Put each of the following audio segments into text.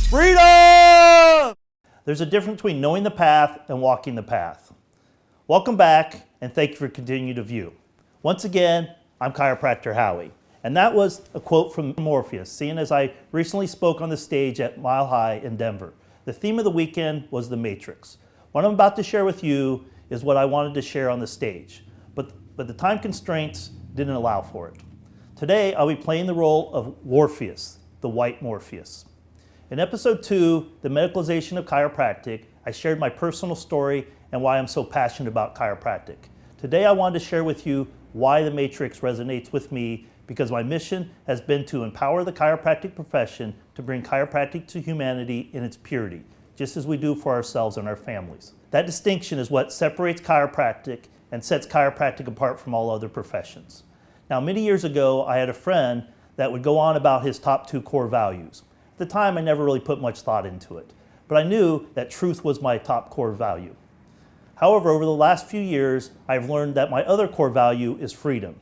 Freedom! There's a difference between knowing the path and walking the path. Welcome back, and thank you for continuing to view. Once again, I'm Chiropractor Howie, and that was a quote from Morpheus, seeing as I recently spoke on the stage at Mile High in Denver. The theme of the weekend was the Matrix. What I'm about to share with you is what I wanted to share on the stage, but the time constraints didn't allow for it. Today, I'll be playing the role of Morpheus, the white Morpheus. In episode 2, The Medicalization of Chiropractic, I shared my personal story and why I'm so passionate about chiropractic. Today I wanted to share with you why the Matrix resonates with me, because my mission has been to empower the chiropractic profession to bring chiropractic to humanity in its purity, just as we do for ourselves and our families. That distinction is what separates chiropractic and sets chiropractic apart from all other professions. Now, many years ago, I had a friend that would go on about his top 2 core values. At the time, I never really put much thought into it, but I knew that truth was my top core value. However, over the last few years, I've learned that my other core value is freedom.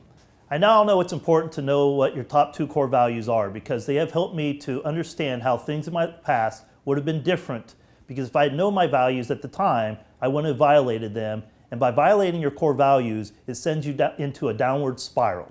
I now know it's important to know what your top 2 core values are, because they have helped me to understand how things in my past would have been different, because if I had known my values at the time, I wouldn't have violated them, and by violating your core values, it sends you into a downward spiral.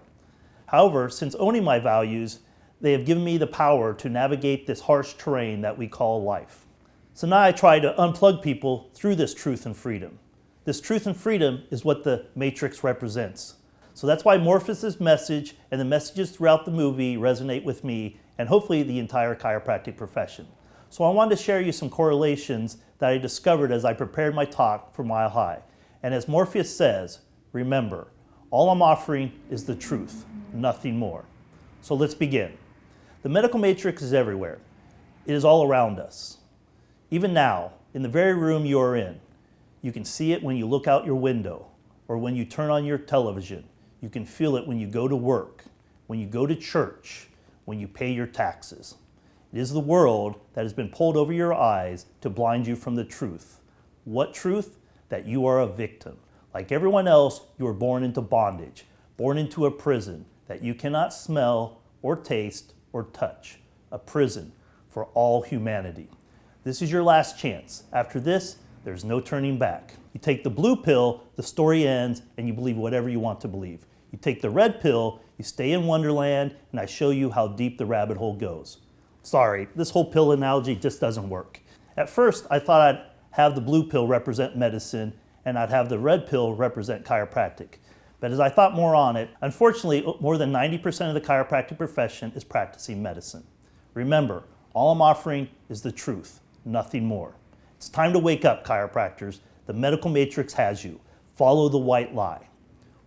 However, since owning my values, they have given me the power to navigate this harsh terrain that we call life. So now I try to unplug people through this truth and freedom. This truth and freedom is what the Matrix represents. So that's why Morpheus' message and the messages throughout the movie resonate with me and hopefully the entire chiropractic profession. So I wanted to share you some correlations that I discovered as I prepared my talk for Mile High. And as Morpheus says, remember, all I'm offering is the truth, nothing more. So let's begin. The medical matrix is everywhere. It is all around us. Even now, in the very room you are in, you can see it when you look out your window or when you turn on your television. You can feel it when you go to work, when you go to church, when you pay your taxes. It is the world that has been pulled over your eyes to blind you from the truth. What truth? That you are a victim. Like everyone else, you were born into bondage, born into a prison that you cannot smell or taste or touch, a prison for all humanity. This is your last chance. After this, there's no turning back. You take the blue pill, the story ends, and you believe whatever you want to believe. You take the red pill, you stay in Wonderland, and I show you how deep the rabbit hole goes. Sorry, this whole pill analogy just doesn't work. At first, I thought I'd have the blue pill represent medicine, and I'd have the red pill represent chiropractic. But as I thought more on it, unfortunately, more than 90% of the chiropractic profession is practicing medicine. Remember, all I'm offering is the truth, nothing more. It's time to wake up, chiropractors. The medical matrix has you. Follow the white lie.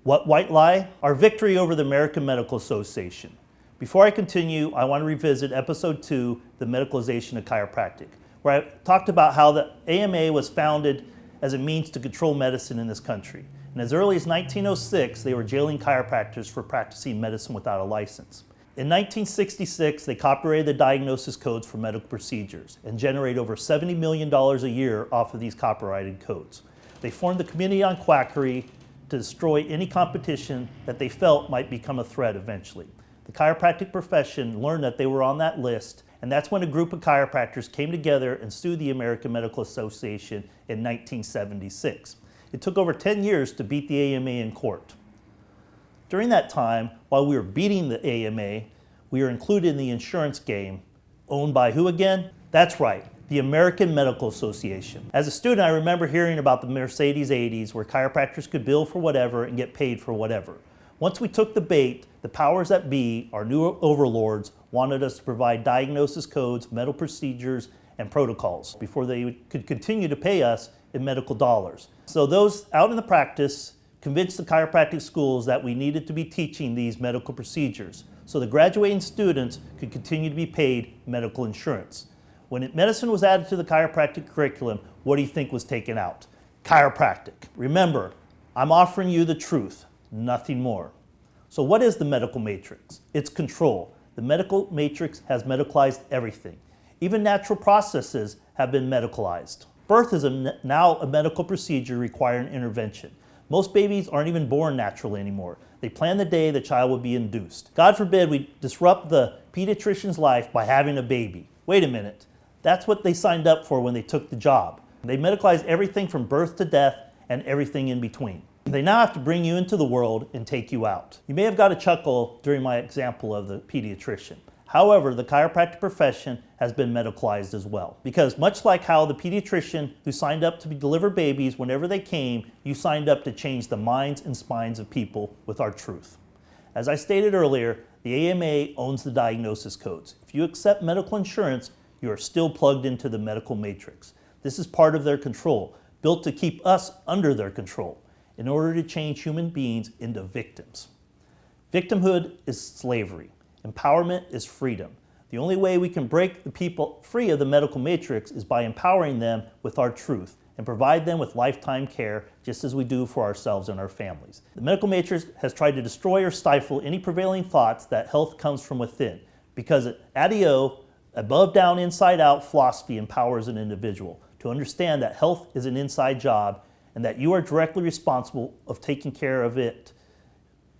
What white lie? Our victory over the American Medical Association. Before I continue, I want to revisit episode 2, The Medicalization of Chiropractic, where I talked about how the AMA was founded as a means to control medicine in this country. And as early as 1906, they were jailing chiropractors for practicing medicine without a license. In 1966, they copyrighted the diagnosis codes for medical procedures and generated over $70 million a year off of these copyrighted codes. They formed the Committee on Quackery to destroy any competition that they felt might become a threat eventually. The chiropractic profession learned that they were on that list, and that's when a group of chiropractors came together and sued the American Medical Association in 1976. It took over 10 years to beat the AMA in court. During that time, while we were beating the AMA, we were included in the insurance game, owned by who again? That's right, the American Medical Association. As a student, I remember hearing about the Mercedes 80s, where chiropractors could bill for whatever and get paid for whatever. Once we took the bait, the powers that be, our new overlords, wanted us to provide diagnosis codes, medical procedures, and protocols before they could continue to pay us in medical dollars. So those out in the practice convinced the chiropractic schools that we needed to be teaching these medical procedures so the graduating students could continue to be paid medical insurance. When medicine was added to the chiropractic curriculum, what do you think was taken out? Chiropractic. Remember, I'm offering you the truth, nothing more. So what is the medical matrix? It's control. The medical matrix has medicalized everything. Even natural processes have been medicalized. Birth is now a medical procedure requiring intervention. Most babies aren't even born naturally anymore. They plan the day the child will be induced. God forbid we disrupt the pediatrician's life by having a baby. Wait a minute, That's what they signed up for when they took the job. They medicalize everything from birth to death and everything in between. They now have to bring you into the world and take you out. You may have got a chuckle during my example of the pediatrician. However, the chiropractic profession has been medicalized as well. Because much like how the pediatrician who signed up to deliver babies whenever they came, you signed up to change the minds and spines of people with our truth. As I stated earlier, the AMA owns the diagnosis codes. If you accept medical insurance, you are still plugged into the medical matrix. This is part of their control, built to keep us under their control, in order to change human beings into victims. Victimhood is slavery. Empowerment is freedom. The only way we can break the people free of the medical matrix is by empowering them with our truth and provide them with lifetime care, just as we do for ourselves and our families. The medical matrix has tried to destroy or stifle any prevailing thoughts that health comes from within, because ADIO, above, down, inside out philosophy empowers an individual to understand that health is an inside job and that you are directly responsible of taking care of it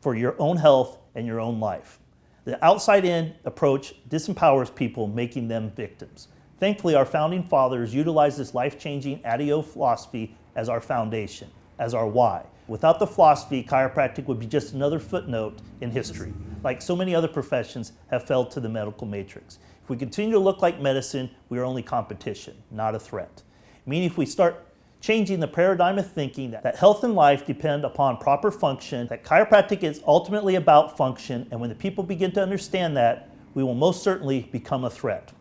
for your own health and your own life. The outside-in approach disempowers people, making them victims. Thankfully, our founding fathers utilized this life-changing ADIO philosophy as our foundation, as our why. Without the philosophy, chiropractic would be just another footnote in history. Like so many other professions have fell to the medical matrix. If we continue to look like medicine, we are only competition, not a threat. Meaning if we start changing the paradigm of thinking that health and life depend upon proper function, that chiropractic is ultimately about function, and when the people begin to understand that, we will most certainly become a threat.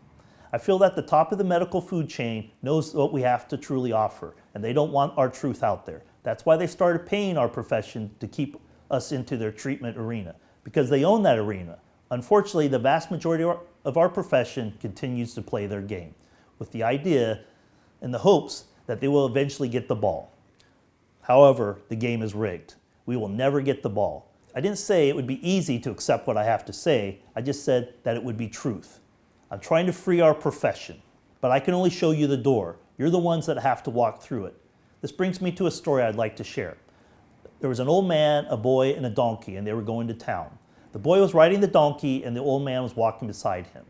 I feel that the top of the medical food chain knows what we have to truly offer, and they don't want our truth out there. That's why they started paying our profession to keep us into their treatment arena, because they own that arena. Unfortunately, the vast majority of our profession continues to play their game, with the idea and the hopes that they will eventually get the ball. However, the game is rigged. We will never get the ball. I didn't say it would be easy to accept what I have to say. I just said that it would be truth. I'm trying to free our profession, but I can only show you the door. You're the ones that have to walk through it. This brings me to a story I'd like to share. There was an old man, a boy, and a donkey, and they were going to town. The boy was riding the donkey, and the old man was walking beside him.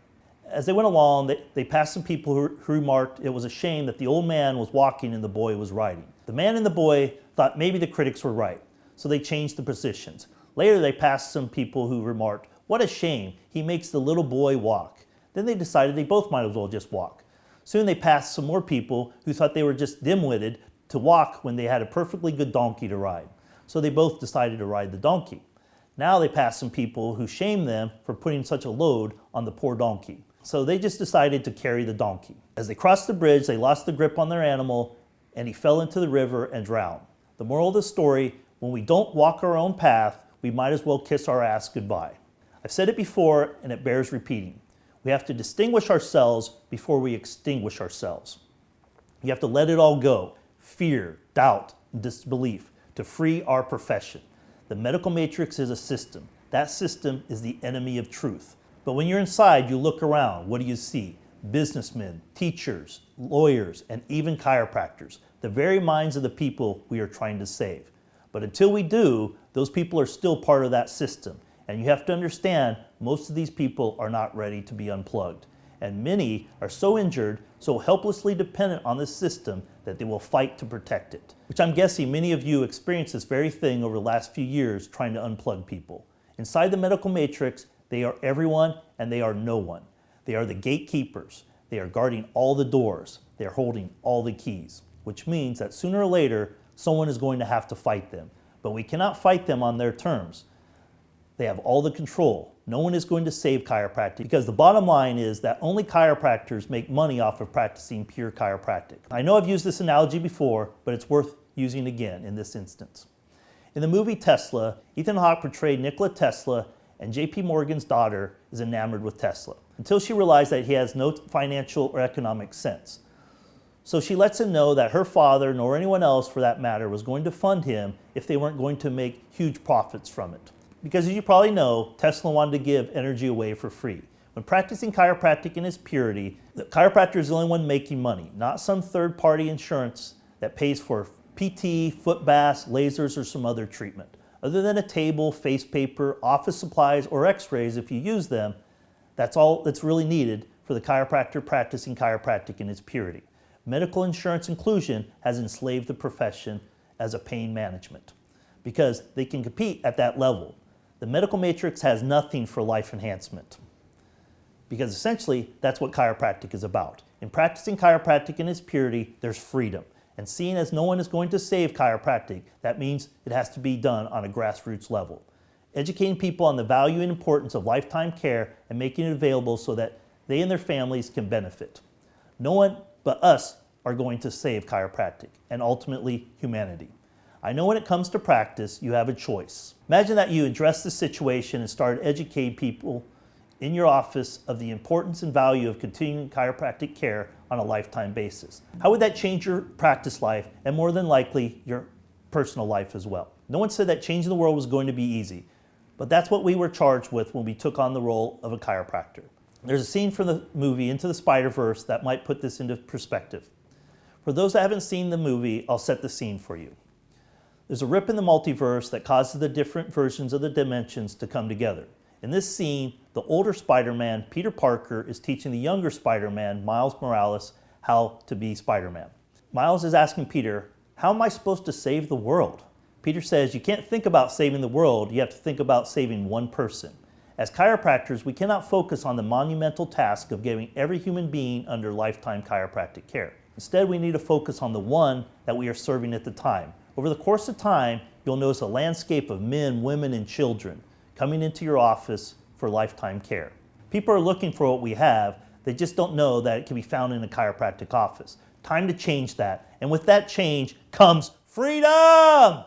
As they went along, they passed some people who remarked it was a shame that the old man was walking and the boy was riding. The man and the boy thought maybe the critics were right, so they changed the positions. Later, they passed some people who remarked, "What a shame, he makes the little boy walk." Then they decided they both might as well just walk. Soon they passed some more people who thought they were just dim-witted to walk when they had a perfectly good donkey to ride. So they both decided to ride the donkey. Now they passed some people who shamed them for putting such a load on the poor donkey. So they just decided to carry the donkey. As they crossed the bridge, they lost the grip on their animal and he fell into the river and drowned. The moral of the story, when we don't walk our own path, we might as well kiss our ass goodbye. I've said it before and it bears repeating. We have to distinguish ourselves before we extinguish ourselves. You have to let it all go, fear, doubt, and disbelief, to free our profession. The medical matrix is a system. That system is the enemy of truth. But when you're inside, you look around. What do you see? Businessmen, teachers, lawyers, and even chiropractors, the very minds of the people we are trying to save. But until we do, those people are still part of that system. And you have to understand, most of these people are not ready to be unplugged. And many are so injured, so helplessly dependent on this system that they will fight to protect it. Which I'm guessing many of you experienced this very thing over the last few years trying to unplug people. Inside the medical matrix, they are everyone and they are no one. They are the gatekeepers. They are guarding all the doors. They are holding all the keys, which means that sooner or later, someone is going to have to fight them. But we cannot fight them on their terms. They have all the control. No one is going to save chiropractic because the bottom line is that only chiropractors make money off of practicing pure chiropractic. I know I've used this analogy before, but it's worth using again in this instance. In the movie Tesla, Ethan Hawke portrayed Nikola Tesla, and J.P. Morgan's daughter is enamored with Tesla until she realized that he has no financial or economic sense. So she lets him know that her father, nor anyone else for that matter, was going to fund him if they weren't going to make huge profits from it. Because as you probably know, Tesla wanted to give energy away for free. When practicing chiropractic in its purity, the chiropractor is the only one making money, not some third-party insurance that pays for PT, foot baths, lasers, or some other treatment. Other than a table, face paper, office supplies, or x-rays if you use them, that's all that's really needed for the chiropractor practicing chiropractic in its purity. Medical insurance inclusion has enslaved the profession as a pain management because they can compete at that level. The medical matrix has nothing for life enhancement because essentially that's what chiropractic is about. In practicing chiropractic in its purity, there's freedom. And seeing as no one is going to save chiropractic, that means it has to be done on a grassroots level. Educating people on the value and importance of lifetime care and making it available so that they and their families can benefit. No one but us are going to save chiropractic and ultimately humanity. I know when it comes to practice, you have a choice. Imagine that you addressed the situation and started educating people in your office of the importance and value of continuing chiropractic care on a lifetime basis. How would that change your practice life and more than likely your personal life as well? No one said that changing the world was going to be easy, but that's what we were charged with when we took on the role of a chiropractor. There's a scene from the movie Into the Spider-Verse that might put this into perspective. For those that haven't seen the movie, I'll set the scene for you. There's a rip in the multiverse that causes the different versions of the dimensions to come together. In this scene, the older Spider-Man, Peter Parker, is teaching the younger Spider-Man, Miles Morales, how to be Spider-Man. Miles is asking Peter, how am I supposed to save the world? Peter says, you can't think about saving the world, you have to think about saving one person. As chiropractors, we cannot focus on the monumental task of giving every human being under lifetime chiropractic care. Instead, we need to focus on the one that we are serving at the time. Over the course of time, you'll notice a landscape of men, women, and children coming into your office for lifetime care. People are looking for what we have, they just don't know that it can be found in a chiropractic office. Time to change that, and with that change comes freedom!